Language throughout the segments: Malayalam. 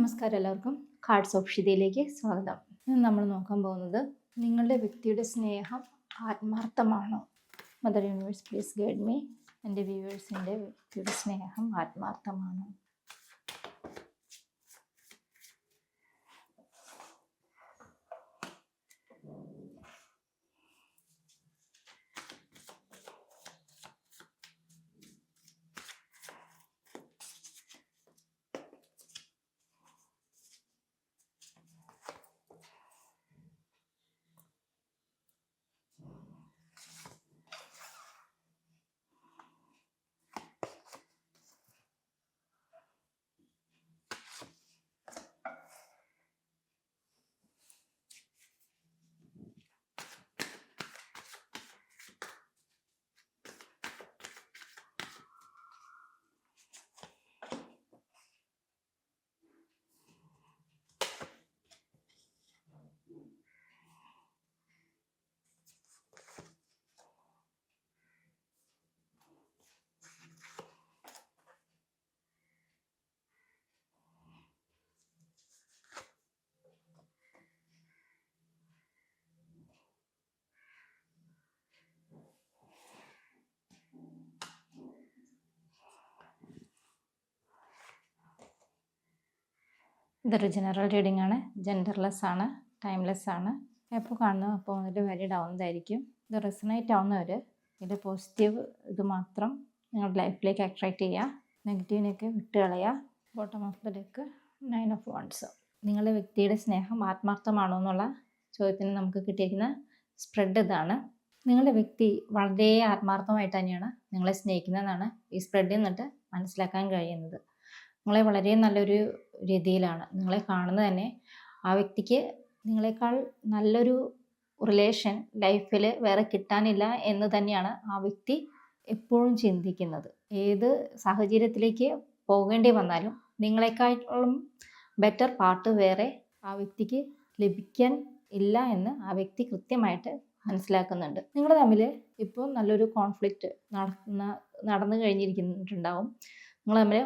നമസ്കാരം എല്ലാവർക്കും. കാർഡ്സ് ഓഫ് ഷിതയിലേക്ക് സ്വാഗതം. ഇന്ന് നമ്മൾ നോക്കാൻ പോകുന്നത് നിങ്ങളുടെ വ്യക്തിയുടെ സ്നേഹം ആത്മാർത്ഥമാണോ? Mother universe please guide me. എൻ്റെ വ്യൂവേഴ്സിൻ്റെ വ്യക്തിയുടെ സ്നേഹം ആത്മാർത്ഥമാണോ? ഇതൊരു ജനറൽ റീഡിംഗ് ആണ്. ജെൻഡർലെസ് ആണ്, ടൈംലെസ് ആണ്. എപ്പോൾ കാണുന്നു അപ്പോൾ വന്നിട്ട് വാലിഡ് ആവുന്നതായിരിക്കും. ഇത് റെസണേറ്റ് ആവുന്നവർ ഇതിൻ്റെ പോസിറ്റീവ് ഇത് മാത്രം നിങ്ങളുടെ ലൈഫിലേക്ക് അട്രാക്റ്റ് ചെയ്യുക, നെഗറ്റീവിനെയൊക്കെ വിട്ടുകളയുക. Bottom of the deck 9 of ones. നിങ്ങളുടെ വ്യക്തിയുടെ സ്നേഹം ആത്മാർത്ഥമാണോ എന്നുള്ള ചോദ്യത്തിന് നമുക്ക് കിട്ടിയിരിക്കുന്ന സ്പ്രെഡ് ഇതാണ്. നിങ്ങളുടെ വ്യക്തി വളരെ ആത്മാർത്ഥമായിട്ട് തന്നെയാണ് നിങ്ങളെ സ്നേഹിക്കുന്നതെന്നാണ് ഈ സ്പ്രെഡിൽ നിന്നിട്ട് മനസ്സിലാക്കാൻ കഴിയുന്നത്. നിങ്ങളെ വളരെ നല്ലൊരു രീതിയിലാണ് നിങ്ങളെ കാണുന്നത് തന്നെ. ആ വ്യക്തിക്ക് നിങ്ങളെക്കാൾ നല്ലൊരു റിലേഷൻ ലൈഫിൽ വേറെ കിട്ടാനില്ല എന്ന് തന്നെയാണ് ആ വ്യക്തി എപ്പോഴും ചിന്തിക്കുന്നത്. ഏത് സാഹചര്യത്തിലേക്ക് പോകേണ്ടി വന്നാലും നിങ്ങളെക്കാളും ബെറ്റർ പാർട്ട് വേറെ ആ വ്യക്തിക്ക് ലഭിക്കാൻ ഇല്ല എന്ന് ആ വ്യക്തി കൃത്യമായിട്ട് മനസ്സിലാക്കുന്നുണ്ട്. നിങ്ങൾ തമ്മിൽ ഇപ്പോൾ നല്ലൊരു കോൺഫ്ലിക്റ്റ് നടന്നു കഴിഞ്ഞിരിക്കുന്നുണ്ടാവും. നിങ്ങൾ തമ്മിൽ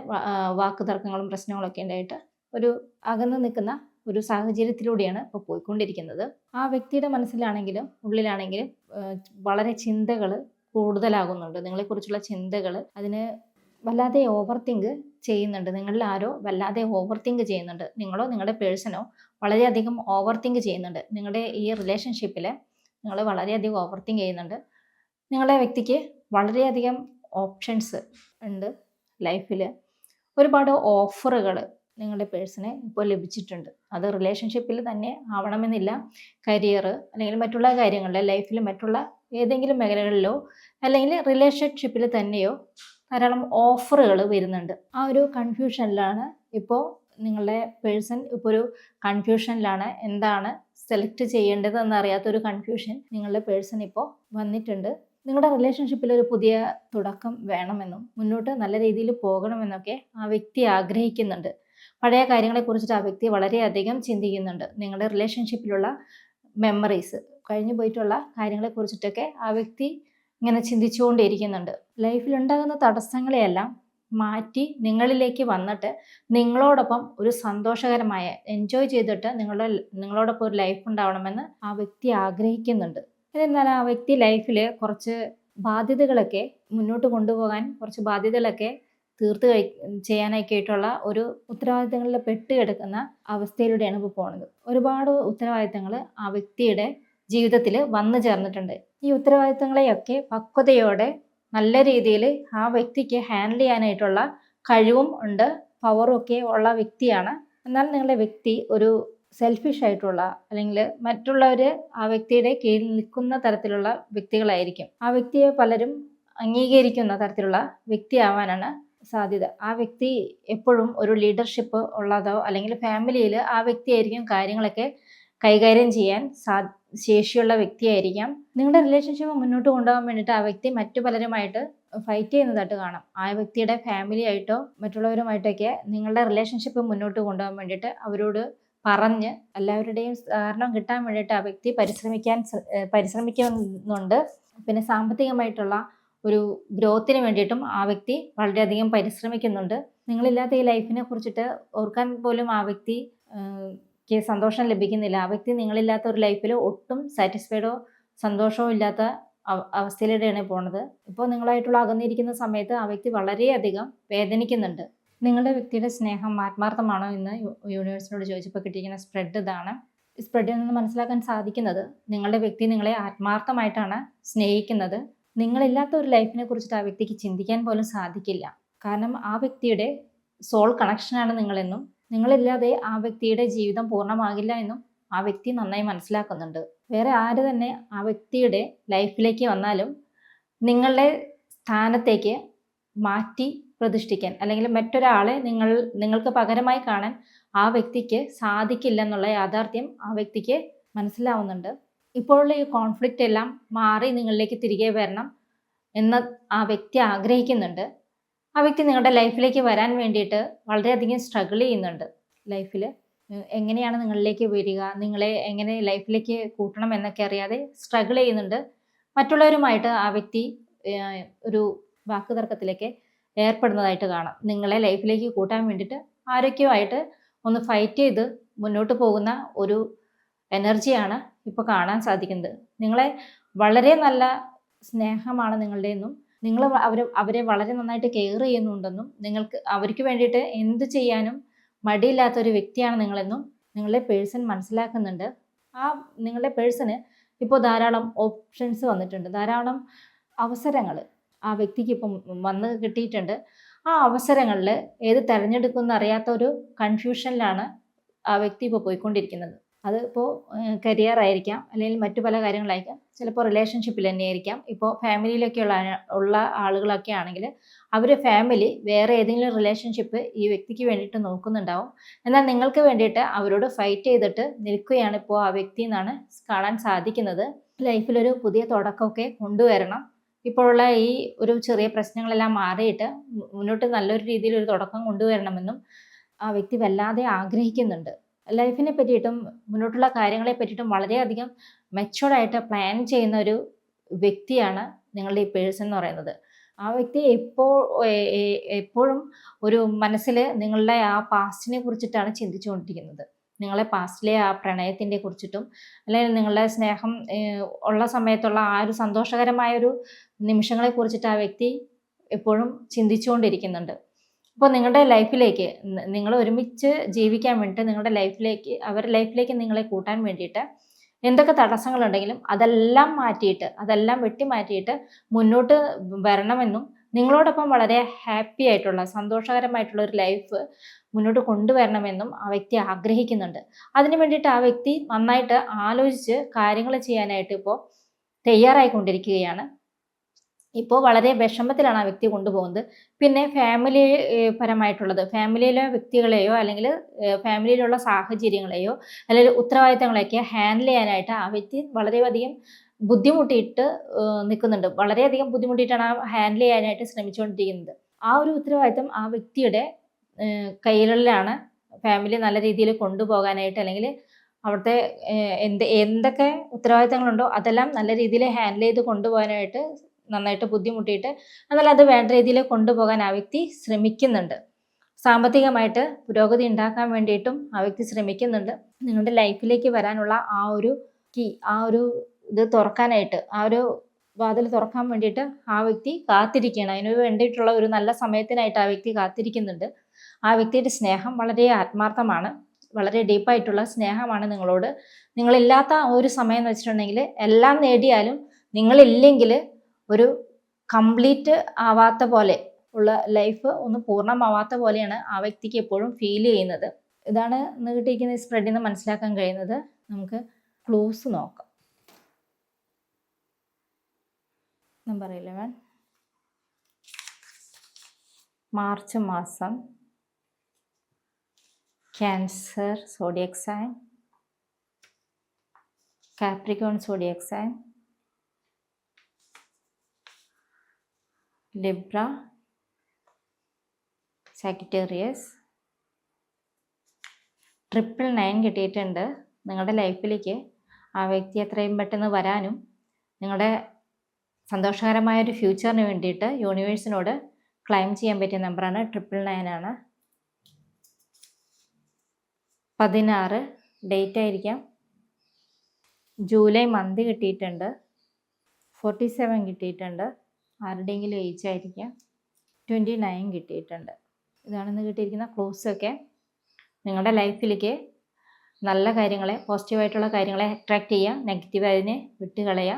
വാക്ക് തർക്കങ്ങളും പ്രശ്നങ്ങളൊക്കെ ഉണ്ടായിട്ട് ഒരു അകന്ന് നിൽക്കുന്ന ഒരു സാഹചര്യത്തിലൂടെയാണ് ഇപ്പോൾ പോയിക്കൊണ്ടിരിക്കുന്നത്. ആ വ്യക്തിയുടെ മനസ്സിലാണെങ്കിലും ഉള്ളിലാണെങ്കിലും വളരെ ചിന്തകൾ കൂടുതലാകുന്നുണ്ട്. നിങ്ങളെക്കുറിച്ചുള്ള ചിന്തകൾ അതിന് വല്ലാതെ ഓവർ തിങ്ക് ചെയ്യുന്നുണ്ട്. നിങ്ങളിൽ ആരോ വല്ലാതെ ഓവർ തിങ്ക് ചെയ്യുന്നുണ്ട്. നിങ്ങളോ നിങ്ങളുടെ പേഴ്സണോ വളരെയധികം ഓവർ തിങ്ക് ചെയ്യുന്നുണ്ട്. നിങ്ങളുടെ ഈ റിലേഷൻഷിപ്പിൽ നിങ്ങൾ വളരെയധികം ഓവർ തിങ്ക് ചെയ്യുന്നുണ്ട്. നിങ്ങളുടെ വ്യക്തിക്ക് വളരെയധികം ഓപ്ഷൻസ് ഉണ്ട് ലൈഫിൽ. ഒരുപാട് ഓഫറുകൾ നിങ്ങളുടെ പേഴ്സണെ ഇപ്പോൾ ലഭിച്ചിട്ടുണ്ട്. അത് റിലേഷൻഷിപ്പിൽ തന്നെ ആവണമെന്നില്ല. കരിയർ അല്ലെങ്കിൽ മറ്റുള്ള കാര്യങ്ങളിൽ ലൈഫിൽ മറ്റുള്ള ഏതെങ്കിലും മേഖലകളിലോ അല്ലെങ്കിൽ റിലേഷൻഷിപ്പിൽ തന്നെയോ ധാരാളം ഓഫറുകൾ വരുന്നുണ്ട്. ആ ഒരു കൺഫ്യൂഷനിലാണ് ഇപ്പോൾ നിങ്ങളുടെ പേഴ്സൺ. ഇപ്പോൾ ഒരു കൺഫ്യൂഷനിലാണ്. എന്താണ് സെലക്ട് ചെയ്യേണ്ടതെന്ന് അറിയാത്തൊരു കൺഫ്യൂഷൻ നിങ്ങളുടെ പേഴ്സൺ ഇപ്പോൾ വന്നിട്ടുണ്ട്. നിങ്ങളുടെ റിലേഷൻഷിപ്പിൽ ഒരു പുതിയ തുടക്കം വേണമെന്നും മുന്നോട്ട് നല്ല രീതിയിൽ പോകണമെന്നൊക്കെ ആ വ്യക്തി ആഗ്രഹിക്കുന്നുണ്ട്. പഴയ കാര്യങ്ങളെക്കുറിച്ചിട്ട് ആ വ്യക്തി വളരെയധികം ചിന്തിക്കുന്നുണ്ട്. നിങ്ങളുടെ റിലേഷൻഷിപ്പിലുള്ള മെമ്മറീസ്, കഴിഞ്ഞു പോയിട്ടുള്ള കാര്യങ്ങളെക്കുറിച്ചിട്ടൊക്കെ ആ വ്യക്തി ഇങ്ങനെ ചിന്തിച്ചുകൊണ്ടിരിക്കുന്നുണ്ട്. ലൈഫിലുണ്ടാകുന്ന തടസ്സങ്ങളെയെല്ലാം മാറ്റി നിങ്ങളിലേക്ക് വന്നിട്ട് നിങ്ങളോടൊപ്പം ഒരു സന്തോഷകരമായ എൻജോയ് ചെയ്തിട്ട് നിങ്ങളോടൊപ്പം ഒരു ലൈഫ് ഉണ്ടാവണമെന്ന് ആ വ്യക്തി ആഗ്രഹിക്കുന്നുണ്ട്. എന്നാൽ ആ വ്യക്തി ലൈഫിൽ കുറച്ച് ബാധ്യതകളൊക്കെ മുന്നോട്ട് കൊണ്ടുപോകാൻ കുറച്ച് ബാധ്യതകളൊക്കെ ചെയ്യാനായിട്ടുള്ള ഒരു ഉത്തരവാദിത്തങ്ങളിൽ പെട്ടുകിടക്കുന്ന അവസ്ഥയിലൂടെയാണ് ഇപ്പോൾ പോകുന്നത്. ഒരുപാട് ഉത്തരവാദിത്തങ്ങൾ ആ വ്യക്തിയുടെ ജീവിതത്തിൽ വന്നു ചേർന്നിട്ടുണ്ട്. ഈ ഉത്തരവാദിത്തങ്ങളെയൊക്കെ പക്വതയോടെ നല്ല രീതിയിൽ ആ വ്യക്തിക്ക് ഹാൻഡിൽ ചെയ്യാനായിട്ടുള്ള കഴിവും ഉണ്ട്, പവറും ഒക്കെ ഉള്ള വ്യക്തിയാണ്. എന്നാൽ നിങ്ങളുടെ വ്യക്തി ഒരു സെൽഫിഷ് ആയിട്ടുള്ള അല്ലെങ്കിൽ മറ്റുള്ളവർ ആ വ്യക്തിയുടെ കീഴിൽ നിൽക്കുന്ന തരത്തിലുള്ള വ്യക്തികളായിരിക്കും. ആ വ്യക്തിയെ പലരും അംഗീകരിക്കുന്ന തരത്തിലുള്ള വ്യക്തിയാവാനാണ് സാധ്യത. ആ വ്യക്തി എപ്പോഴും ഒരു ലീഡർഷിപ്പ് ഉള്ളതോ അല്ലെങ്കിൽ ഫാമിലിയിൽ ആ വ്യക്തിയായിരിക്കും കാര്യങ്ങളൊക്കെ കൈകാര്യം ചെയ്യാൻ ശേഷിയുള്ള വ്യക്തിയായിരിക്കാം. നിങ്ങളുടെ റിലേഷൻഷിപ്പ് മുന്നോട്ട് കൊണ്ടുപോകാൻ വേണ്ടിയിട്ട് ആ വ്യക്തി മറ്റു പലരുമായിട്ട് ഫൈറ്റ് ചെയ്യുന്നതായിട്ട് കാണാം. ആ വ്യക്തിയുടെ ഫാമിലി ആയിട്ടോ മറ്റുള്ളവരുമായിട്ടൊക്കെ നിങ്ങളുടെ റിലേഷൻഷിപ്പ് മുന്നോട്ട് കൊണ്ടുപോകാൻ വേണ്ടിയിട്ട് അവരോട് പറഞ്ഞ് എല്ലാവരുടെയും സഹകരണം കിട്ടാൻ വേണ്ടിയിട്ട് ആ വ്യക്തി പരിശ്രമിക്കുന്നുണ്ട്. പിന്നെ സാമ്പത്തികമായിട്ടുള്ള ഒരു ഗ്രോത്തിന് വേണ്ടിയിട്ടും ആ വ്യക്തി വളരെയധികം പരിശ്രമിക്കുന്നുണ്ട്. നിങ്ങളില്ലാത്ത ഈ ലൈഫിനെ കുറിച്ചിട്ട് ഓർക്കാൻ പോലും ആ വ്യക്തിക്ക് സന്തോഷം ലഭിക്കുന്നില്ല. ആ വ്യക്തി നിങ്ങളില്ലാത്ത ഒരു ലൈഫിൽ ഒട്ടും സാറ്റിസ്ഫൈഡോ സന്തോഷമോ ഇല്ലാത്ത അവസ്ഥയിലൂടെയാണ് പോണത്. ഇപ്പോൾ നിങ്ങളായിട്ടുള്ള അകന്നിരിക്കുന്ന സമയത്ത് ആ വ്യക്തി വളരെയധികം വേദനിക്കുന്നുണ്ട്. നിങ്ങളുടെ വ്യക്തിയുടെ സ്നേഹം ആത്മാർത്ഥമാണോ എന്ന് യൂണിവേഴ്സിനോട് ചോദിച്ചപ്പോൾ കിട്ടിയിരിക്കുന്ന സ്പ്രെഡ് ഇതാണ്. ഈ സ്പ്രെഡിൽ നിന്ന് മനസ്സിലാക്കാൻ സാധിക്കുന്നത് നിങ്ങളുടെ വ്യക്തി നിങ്ങളെ ആത്മാർത്ഥമായിട്ടാണ് സ്നേഹിക്കുന്നത്. നിങ്ങളില്ലാത്ത ഒരു ലൈഫിനെ കുറിച്ചിട്ട് ആ വ്യക്തിക്ക് ചിന്തിക്കാൻ പോലും സാധിക്കില്ല. കാരണം ആ വ്യക്തിയുടെ സോൾ കണക്ഷനാണ് നിങ്ങളെന്നും നിങ്ങളില്ലാതെ ആ വ്യക്തിയുടെ ജീവിതം പൂർണ്ണമാകില്ല എന്നും ആ വ്യക്തി നന്നായി മനസ്സിലാക്കുന്നുണ്ട്. വേറെ ആര് തന്നെ ആ വ്യക്തിയുടെ ലൈഫിലേക്ക് വന്നാലും നിങ്ങളുടെ സ്ഥാനത്തേക്ക് മാറ്റി പ്രതിഷ്ഠിക്കാൻ അല്ലെങ്കിൽ മറ്റൊരാളെ നിങ്ങൾക്ക് പകരമായി കാണാൻ ആ വ്യക്തിക്ക് സാധിക്കില്ല എന്നുള്ള യാഥാർത്ഥ്യം ആ വ്യക്തിക്ക് മനസ്സിലാവുന്നുണ്ട്. ഇപ്പോഴുള്ള ഈ കോൺഫ്ലിക്റ്റ് എല്ലാം മാറി നിങ്ങളിലേക്ക് തിരികെ വരണം എന്ന് ആ വ്യക്തി ആഗ്രഹിക്കുന്നുണ്ട്. ആ വ്യക്തി നിങ്ങളുടെ ലൈഫിലേക്ക് വരാൻ വേണ്ടിയിട്ട് വളരെയധികം സ്ട്രഗിൾ ചെയ്യുന്നുണ്ട്. ലൈഫിൽ എങ്ങനെയാണ് നിങ്ങളിലേക്ക് വരിക, നിങ്ങളെ എങ്ങനെ ലൈഫിലേക്ക് കൂട്ടണം എന്നൊക്കെ അറിയാതെ സ്ട്രഗിൾ ചെയ്യുന്നുണ്ട്. മറ്റുള്ളവരുമായിട്ട് ആ വ്യക്തി ഒരു വാക്കുതർക്കത്തിലേക്ക് ഏർപ്പെടുന്നതായിട്ട് കാണാം. നിങ്ങളെ ലൈഫിലേക്ക് കൂട്ടാൻ വേണ്ടിയിട്ട് ആരൊക്കെയുമായിട്ട് ഒന്ന് ഫൈറ്റ് ചെയ്ത് മുന്നോട്ട് പോകുന്ന ഒരു എനർജിയാണ് ഇപ്പോൾ കാണാൻ സാധിക്കുന്നത്. നിങ്ങളെ വളരെ നല്ല സ്നേഹമാണ് നിങ്ങളുടെ എന്നും നിങ്ങൾ അവരെ വളരെ നന്നായിട്ട് കെയർ ചെയ്യുന്നുണ്ടെന്നും അവർക്ക് വേണ്ടിയിട്ട് എന്ത് ചെയ്യാനും മടിയില്ലാത്തൊരു വ്യക്തിയാണ് നിങ്ങളെന്നും നിങ്ങളുടെ പേഴ്സൺ മനസ്സിലാക്കുന്നുണ്ട്. നിങ്ങളുടെ പേഴ്സണ് ഇപ്പോൾ ധാരാളം ഓപ്ഷൻസ് വന്നിട്ടുണ്ട്, ധാരാളം അവസരങ്ങൾ ആ വ്യക്തിക്ക് ഇപ്പം വന്ന് കിട്ടിയിട്ടുണ്ട്. ആ അവസരങ്ങളിൽ ഏത് തിരഞ്ഞെടുക്കുമെന്ന് അറിയാത്ത ഒരു കൺഫ്യൂഷനിലാണ് ആ വ്യക്തി ഇപ്പോൾ പോയിക്കൊണ്ടിരിക്കുന്നത്. അതിപ്പോൾ കരിയർ ആയിരിക്കാം, അല്ലെങ്കിൽ മറ്റു പല കാര്യങ്ങളായിരിക്കാം, ചിലപ്പോൾ റിലേഷൻഷിപ്പിൽ തന്നെ ആയിരിക്കാം. ഇപ്പോൾ ഫാമിലിയിലൊക്കെ ഉള്ള ആളുകളൊക്കെ ആണെങ്കിൽ അവർ ഫാമിലി വേറെ ഏതെങ്കിലും റിലേഷൻഷിപ്പ് ഈ വ്യക്തിക്ക് വേണ്ടിയിട്ട് നോക്കുന്നുണ്ടാവും. എന്നാൽ നിങ്ങൾക്ക് വേണ്ടിയിട്ട് അവരോട് ഫൈറ്റ് ചെയ്തിട്ട് നിൽക്കുകയാണ് ഇപ്പോൾ ആ വ്യക്തി എന്നാണ് കാണാൻ സാധിക്കുന്നത്. ലൈഫിലൊരു പുതിയ തുടക്കമൊക്കെ കൊണ്ടുവരണം. ഇപ്പോഴുള്ള ഈ ഒരു ചെറിയ പ്രശ്നങ്ങളെല്ലാം മാറിയിട്ട് മുന്നോട്ട് നല്ലൊരു രീതിയിൽ ഒരു തുടക്കം കൊണ്ടുവരണമെന്നും ആ വ്യക്തി വല്ലാതെ ആഗ്രഹിക്കുന്നുണ്ട്. ലൈഫിനെ പറ്റിയിട്ടും മുന്നോട്ടുള്ള കാര്യങ്ങളെ പറ്റിയിട്ടും വളരെയധികം മെച്ചുവർഡായിട്ട് പ്ലാൻ ചെയ്യുന്ന ഒരു വ്യക്തിയാണ് നിങ്ങളുടെ ഈ പേഴ്സൺ എന്ന് പറയുന്നത്. ആ വ്യക്തി എപ്പോഴും ഒരു മനസ്സിൽ നിങ്ങളുടെ ആ പാസ്റ്റിനെ കുറിച്ചിട്ടാണ് ചിന്തിച്ചുകൊണ്ടിരിക്കുന്നത്. നിങ്ങളെ പാസ്റ്റിലെ ആ പ്രണയത്തിൻ്റെ കുറിച്ചിട്ടും അല്ലെങ്കിൽ നിങ്ങളുടെ സ്നേഹം ഉള്ള സമയത്തുള്ള ആ ഒരു സന്തോഷകരമായൊരു നിമിഷങ്ങളെ കുറിച്ചിട്ട് ആ വ്യക്തി എപ്പോഴും ചിന്തിച്ചുകൊണ്ടിരിക്കുന്നുണ്ട്. അപ്പോൾ നിങ്ങളുടെ ലൈഫിലേക്ക് നിങ്ങൾ ഒരുമിച്ച് ജീവിക്കാൻ വേണ്ടിയിട്ട് അവരുടെ ലൈഫിലേക്ക് നിങ്ങളെ കൂട്ടാൻ വേണ്ടിയിട്ട് എന്തൊക്കെ തടസ്സങ്ങളുണ്ടെങ്കിലും അതെല്ലാം വെട്ടിമാറ്റിയിട്ട് മുന്നോട്ട് വരണമെന്നും നിങ്ങളോടൊപ്പം വളരെ ഹാപ്പി ആയിട്ടുള്ള സന്തോഷകരമായിട്ടുള്ള ഒരു ലൈഫ് മുന്നോട്ട് കൊണ്ടുവരണമെന്നും ആ വ്യക്തി ആഗ്രഹിക്കുന്നുണ്ട്. അതിനു വേണ്ടിയിട്ട് ആ വ്യക്തി നന്നായിട്ട് ആലോചിച്ച് കാര്യങ്ങൾ ചെയ്യാനായിട്ട് ഇപ്പോൾ തയ്യാറായിക്കൊണ്ടിരിക്കുകയാണ്. ഇപ്പോൾ വളരെ വിഷമത്തിലാണ് ആ വ്യക്തി കൊണ്ടുപോകുന്നത്. പിന്നെ ഫാമിലി പരമായിട്ടുള്ളത്, ഫാമിലിയിലെ വ്യക്തികളെയോ അല്ലെങ്കിൽ ഫാമിലിയിലുള്ള സാഹചര്യങ്ങളെയോ അല്ലെങ്കിൽ ഉത്തരവാദിത്തങ്ങളെയൊക്കെ ഹാൻഡിൽ ചെയ്യാനായിട്ട് ആ വ്യക്തി വളരെയധികം ബുദ്ധിമുട്ടിയിട്ട് നിൽക്കുന്നുണ്ട്. വളരെയധികം ബുദ്ധിമുട്ടിയിട്ടാണ് ആ ഹാൻഡിൽ ചെയ്യാനായിട്ട് ശ്രമിച്ചുകൊണ്ടിരിക്കുന്നത്. ആ ഒരു ഉത്തരവാദിത്തം ആ വ്യക്തിയുടെ കയ്യിലാണ്. ഫാമിലി നല്ല രീതിയിൽ കൊണ്ടുപോകാനായിട്ട് അല്ലെങ്കിൽ അവിടുത്തെ എന്തൊക്കെ ഉത്തരവാദിത്തങ്ങളുണ്ടോ അതെല്ലാം നല്ല രീതിയിൽ ഹാൻഡിൽ ചെയ്ത് കൊണ്ടുപോകാനായിട്ട് നന്നായിട്ട് ബുദ്ധിമുട്ടിയിട്ട് എന്നാൽ അത് വേണ്ട രീതിയിൽ കൊണ്ടുപോകാൻ ആ വ്യക്തി ശ്രമിക്കുന്നുണ്ട്. സാമ്പത്തികമായിട്ട് പുരോഗതി ഉണ്ടാക്കാൻ വേണ്ടിയിട്ടും ആ വ്യക്തി ശ്രമിക്കുന്നുണ്ട്. നിങ്ങളുടെ ലൈഫിലേക്ക് വരാനുള്ള ആ ഒരു ഇത് തുറക്കാനായിട്ട്, ആ ഒരു വാതിൽ തുറക്കാൻ വേണ്ടിയിട്ട് ആ വ്യക്തി കാത്തിരിക്കുകയാണ്. അതിന് വേണ്ടിയിട്ടുള്ള ഒരു നല്ല സമയത്തിനായിട്ട് ആ വ്യക്തി കാത്തിരിക്കുന്നുണ്ട്. ആ വ്യക്തിയുടെ സ്നേഹം വളരെ ആത്മാർത്ഥമാണ്, വളരെ ഡീപ്പായിട്ടുള്ള സ്നേഹമാണ് നിങ്ങളോട്. നിങ്ങളില്ലാത്ത ഒരു സമയം എന്ന് വെച്ചിട്ടുണ്ടെങ്കിൽ എല്ലാം നേടിയാലും നിങ്ങളില്ലെങ്കിൽ ഒരു കംപ്ലീറ്റ് ആവാത്ത പോലെ ഉള്ള ലൈഫ് ഒന്ന് പൂർണ്ണമാവാത്ത പോലെയാണ് ആ വ്യക്തിക്ക് എപ്പോഴും ഫീൽ ചെയ്യുന്നത്. ഇതാണ് ഇന്ന് കിട്ടിയിരിക്കുന്ന സ്പ്രെഡിൽ നിന്ന് മനസ്സിലാക്കാൻ കഴിയുന്നത്. നമുക്ക് ക്ലൂസ് നോക്കാം. നമ്പർ 11 മാർച്ച് മാസം, Cancer zodiac sign, Capricorn zodiac sign, Libra, Sagittarius. 999 കിട്ടിയിട്ടുണ്ട്. നിങ്ങളുടെ ലൈഫിലേക്ക് ആ വ്യക്തി എത്രയും പെട്ടെന്ന് വരാനും നിങ്ങളുടെ സന്തോഷകരമായൊരു ഫ്യൂച്ചറിന് വേണ്ടിയിട്ട് യൂണിവേഴ്സിനോട് ക്ലെയിം ചെയ്യാൻ പറ്റിയ നമ്പറാണ് 999 ആണ്. 16 ഡേറ്റ് ആയിരിക്കാം. ജൂലൈ മന്ത് കിട്ടിയിട്ടുണ്ട്. 47 കിട്ടിയിട്ടുണ്ട്. ആരുടെയെങ്കിലും ഏജ് ആയിരിക്കാം. 29 കിട്ടിയിട്ടുണ്ട്. ഇതാണെന്ന് കിട്ടിയിരിക്കുന്ന ക്ലൂസൊക്കെ. നിങ്ങളുടെ ലൈഫിലേക്ക് നല്ല കാര്യങ്ങളെ, പോസിറ്റീവായിട്ടുള്ള കാര്യങ്ങളെ അട്രാക്റ്റ് ചെയ്യുക, നെഗറ്റീവ് അതിനെ വിട്ടുകളയുക.